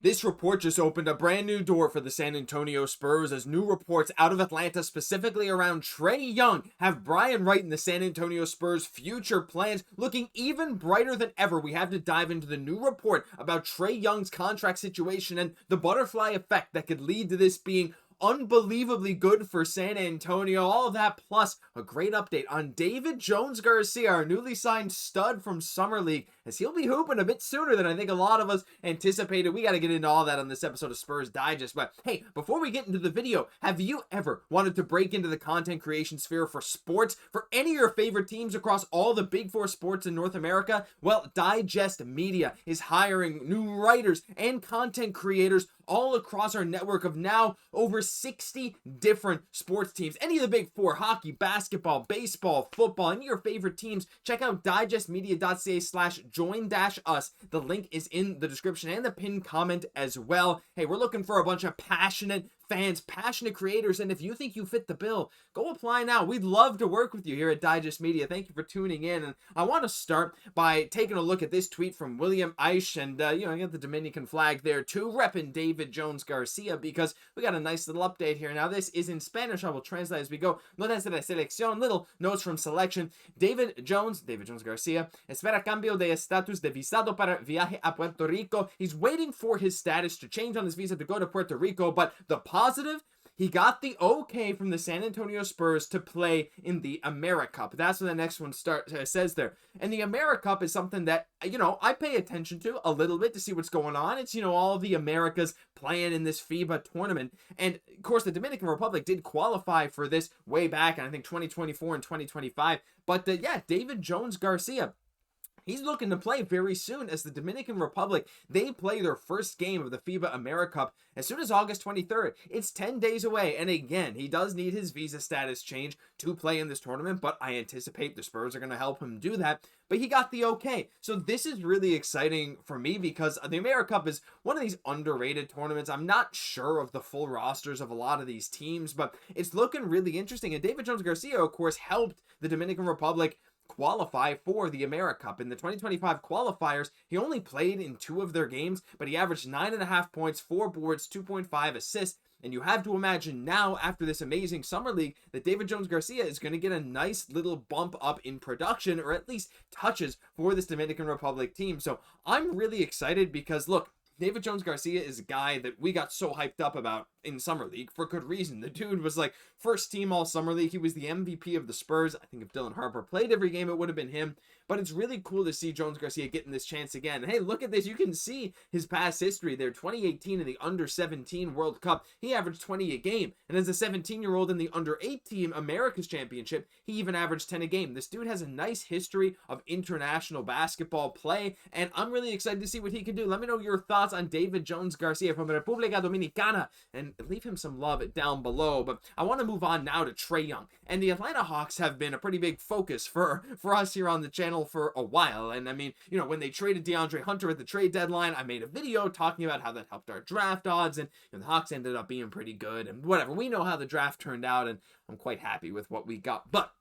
This report just opened a brand new door for the San Antonio Spurs as new reports out of Atlanta, specifically around Trae Young, have Brian Wright and the San Antonio Spurs' future plans looking even brighter than ever. We have to dive into the new report about Trae Young's contract situation and the butterfly effect that could lead to this being unbelievably good for San Antonio. All of that plus a great update on David Jones Garcia, our newly signed stud from Summer League, as he'll be hooping a bit sooner than I think a lot of us anticipated. We got to get into all that on this episode of Spurs Digest. But hey, before we get into the video, have you ever wanted to break into the content creation sphere for sports, for any of your favorite teams across all the big four sports in North America? Well, Digest Media is hiring new writers and content creators all across our network of now over 60 different sports teams. Any of the big four: hockey, basketball, baseball, football, any of your favorite teams. Check out digestmedia.ca/join-us. The link is in the description and the pinned comment as well. Hey, we're looking for a bunch of passionate fans, passionate creators, and if you think you fit the bill, go apply now. We'd love to work with you here at Digest Media. Thank you for tuning in, and I want to start by taking a look at this tweet from William Aish, and I got the Dominican flag there too, repping David Jones Garcia, because we got a nice little update here. Now this is in Spanish. I will translate as we go. Notas de la selección, little notes from selection. David Jones Garcia, espera cambio de estatus de visado para viaje a Puerto Rico. He's waiting for his status to change on his visa to go to Puerto Rico, but the positive, he got the okay from the San Antonio Spurs to play in the AmeriCup. That's what the next one says there. And the AmeriCup is something that, I pay attention to a little bit to see what's going on. It's, all of the Americas playing in this FIBA tournament. And, of course, the Dominican Republic did qualify for this way back in, I think, 2024 and 2025. But, David Jones Garcia, he's looking to play very soon as the Dominican Republic, they play their first game of the FIBA AmeriCup as soon as August 23rd. It's 10 days away. And again, he does need his visa status change to play in this tournament, but I anticipate the Spurs are going to help him do that. But he got the okay. So this is really exciting for me because the AmeriCup is one of these underrated tournaments. I'm not sure of the full rosters of a lot of these teams, but it's looking really interesting. And David Jones Garcia, of course, helped the Dominican Republic qualify for the AmeriCup. In the 2025 qualifiers, he only played in 2 of their games, but he averaged 9.5 points, 4 boards, 2.5 assists. And you have to imagine now, after this amazing summer league, that David Jones Garcia is going to get a nice little bump up in production, or at least touches, for this Dominican Republic team. So I'm really excited because, look, David Jones Garcia is a guy that we got so hyped up about in Summer League for good reason. The dude was like first team all Summer League. He was the MVP of the Spurs. I think if Dylan Harper played every game, it would have been him. But it's really cool to see Jones Garcia getting this chance again. Hey, look at this. You can see his past history there. 2018 in the Under-17 World Cup, he averaged 20 a game. And as a 17-year-old in the Under-18 America's Championship, he even averaged 10 a game. This dude has a nice history of international basketball play, and I'm really excited to see what he can do. Let me know your thoughts on David Jones Garcia from República Dominicana, and leave him some love down below. But I want to move on now to Trae Young. And the Atlanta Hawks have been a pretty big focus for us here on the channel for a while. And I mean, when they traded DeAndre Hunter at the trade deadline, I made a video talking about how that helped our draft odds, and the Hawks ended up being pretty good, and whatever. We know how the draft turned out, and I'm quite happy with what we got. But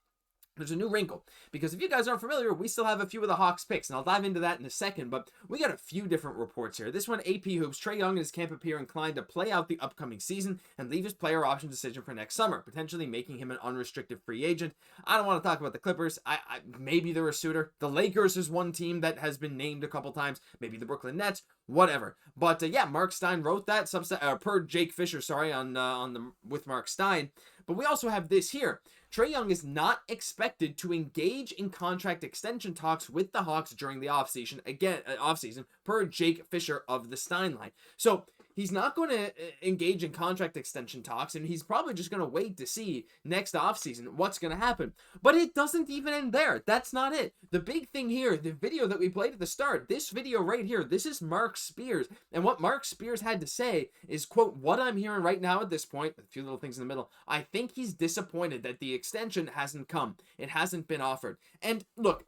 there's a new wrinkle, because if you guys aren't familiar, we still have a few of the Hawks picks, and I'll dive into that in a second, but we got a few different reports here. This one, AP Hoops, Trae Young and his camp appear inclined to play out the upcoming season and leave his player option decision for next summer, potentially making him an unrestricted free agent. I don't want to talk about the Clippers. Maybe they're a suitor. The Lakers is one team that has been named a couple times. Maybe the Brooklyn Nets, whatever. But Mark Stein wrote that per Jake Fisher, with Mark Stein. But we also have this here. Trae Young is not expected to engage in contract extension talks with the Hawks during the offseason, per Jake Fisher of the Stein line. So he's not going to engage in contract extension talks, and he's probably just going to wait to see next offseason what's going to happen. But it doesn't even end there. That's not it. The big thing here, the video that we played at the start, this video right here, this is Mark Spears. And what Mark Spears had to say is, quote, "What I'm hearing right now at this point," a few little things in the middle, "I think he's disappointed that the extension hasn't come. It hasn't been offered." And look,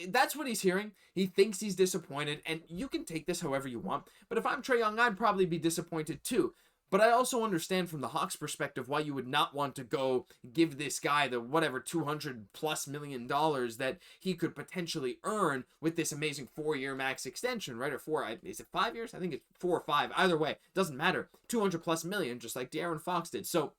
that's what he's hearing. He thinks he's disappointed, and you can take this however you want. But if I'm Trae Young, I'd probably be disappointed too. But I also understand from the Hawks perspective why you would not want to go give this guy the whatever $200+ million that he could potentially earn with this amazing 4-year max extension, right? Or is it 5 years? I think it's 4 or 5. Either way, doesn't matter. $200+ million, just like De'Aaron Fox did. So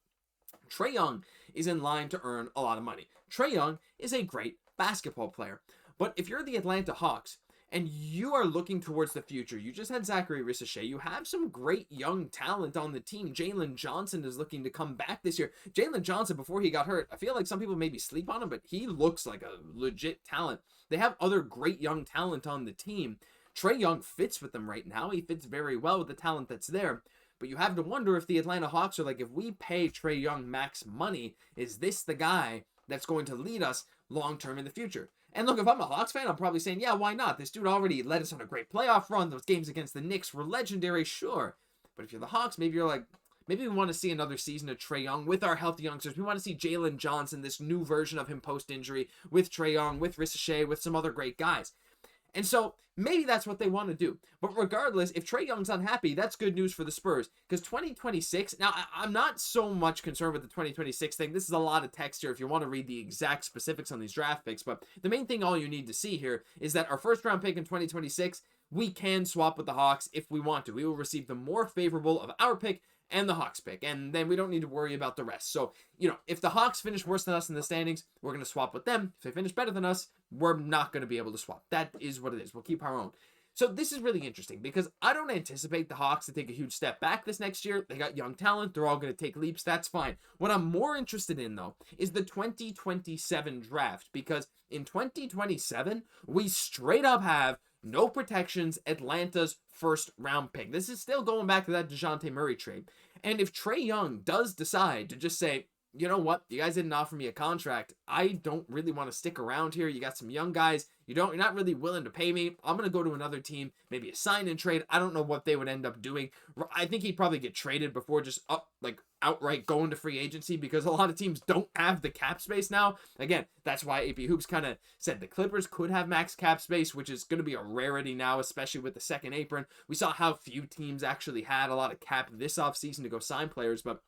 Trae Young is in line to earn a lot of money. Trae Young is a great basketball player. But if you're the Atlanta Hawks, and you are looking towards the future, you just had Zachary Ricochet. You have some great young talent on the team. Jalen Johnson is looking to come back this year. Jalen Johnson, before he got hurt, I feel like some people maybe sleep on him, but he looks like a legit talent. They have other great young talent on the team. Trae Young fits with them right now. He fits very well with the talent that's there. But you have to wonder if the Atlanta Hawks are like, if we pay Trae Young max money, is this the guy that's going to lead us long-term in the future? And look, if I'm a Hawks fan, I'm probably saying, yeah, why not? This dude already led us on a great playoff run. Those games against the Knicks were legendary, sure. But if you're the Hawks, maybe you're like, maybe we want to see another season of Trae Young with our healthy youngsters. We want to see Jalen Johnson, this new version of him post-injury, with Trae Young, with Ricochet, with some other great guys. And so maybe that's what they want to do. But regardless, if Trae Young's unhappy, that's good news for the Spurs. Because 2026, now I'm not so much concerned with the 2026 thing. This is a lot of text here if you want to read the exact specifics on these draft picks. But the main thing all you need to see here is that our first round pick in 2026, we can swap with the Hawks if we want to. We will receive the more favorable of our pick and the Hawks pick, and then we don't need to worry about the rest. So, if the Hawks finish worse than us in the standings, we're going to swap with them. If they finish better than us, we're not going to be able to swap. That is what it is. We'll keep our own. So this is really interesting because I don't anticipate the Hawks to take a huge step back this next year. They got young talent. They're all going to take leaps. That's fine. What I'm more interested in, though, is the 2027 draft, because in 2027, we straight up have no protections, Atlanta's first round pick. This is still going back to that DeJounte Murray trade. And if Trae Young does decide to just say, you know what, you guys didn't offer me a contract, I don't really want to stick around here. You got some young guys. You're not really willing to pay me. I'm going to go to another team, maybe a sign and trade. I don't know what they would end up doing. I think he'd probably get traded before just outright going to free agency, because a lot of teams don't have the cap space now. Again, that's why AP Hoops kind of said the Clippers could have max cap space, which is going to be a rarity now, especially with the second apron. We saw how few teams actually had a lot of cap this offseason to go sign players, but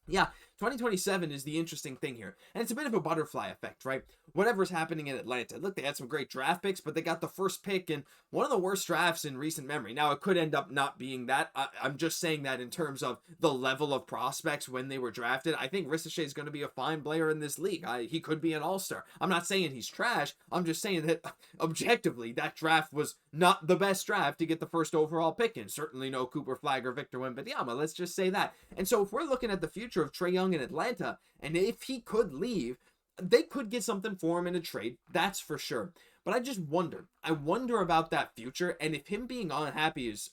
yeah, 2027 is the interesting thing here. And it's a bit of a butterfly effect, right? Whatever's happening in Atlanta. Look, they had some great draft picks, but they got the first pick in one of the worst drafts in recent memory. Now, it could end up not being that. I'm just saying that in terms of the level of prospects when they were drafted. I think Ricochet is going to be a fine player in this league. He could be an all-star. I'm not saying he's trash. I'm just saying that objectively, that draft was not the best draft to get the first overall pick in. Certainly no Cooper Flag or Victor Wembanyama. Let's just say that. And so if we're looking at the future of Trae Young in Atlanta, and if he could leave, they could get something for him in a trade, that's for sure. But I just wonder. I wonder about that future, and if him being unhappy is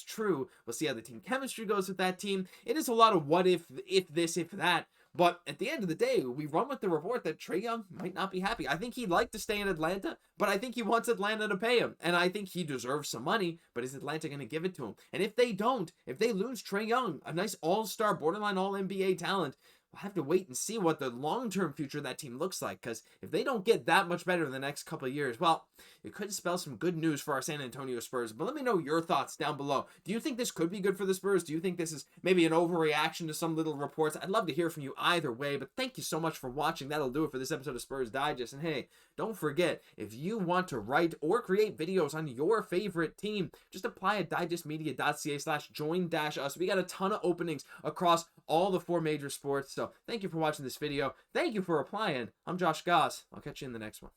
true, we'll see how the team chemistry goes with that team. It is a lot of what if this, if that. But at the end of the day, we run with the report that Trae Young might not be happy. I think he'd like to stay in Atlanta, but I think he wants Atlanta to pay him. And I think he deserves some money, but is Atlanta going to give it to him? And if they don't, if they lose Trae Young, a nice all-star, borderline all-NBA talent, we'll have to wait and see what the long-term future of that team looks like. Because if they don't get that much better in the next couple of years, well, it could spell some good news for our San Antonio Spurs. But let me know your thoughts down below. Do you think this could be good for the Spurs? Do you think this is maybe an overreaction to some little reports? I'd love to hear from you either way. But thank you so much for watching. That'll do it for this episode of Spurs Digest. And hey, don't forget, if you want to write or create videos on your favorite team, just apply at digestmedia.ca/join-us. We got a ton of openings across all the 4 major sports. So thank you for watching this video. Thank you for applying. I'm Josh Gosse. I'll catch you in the next one.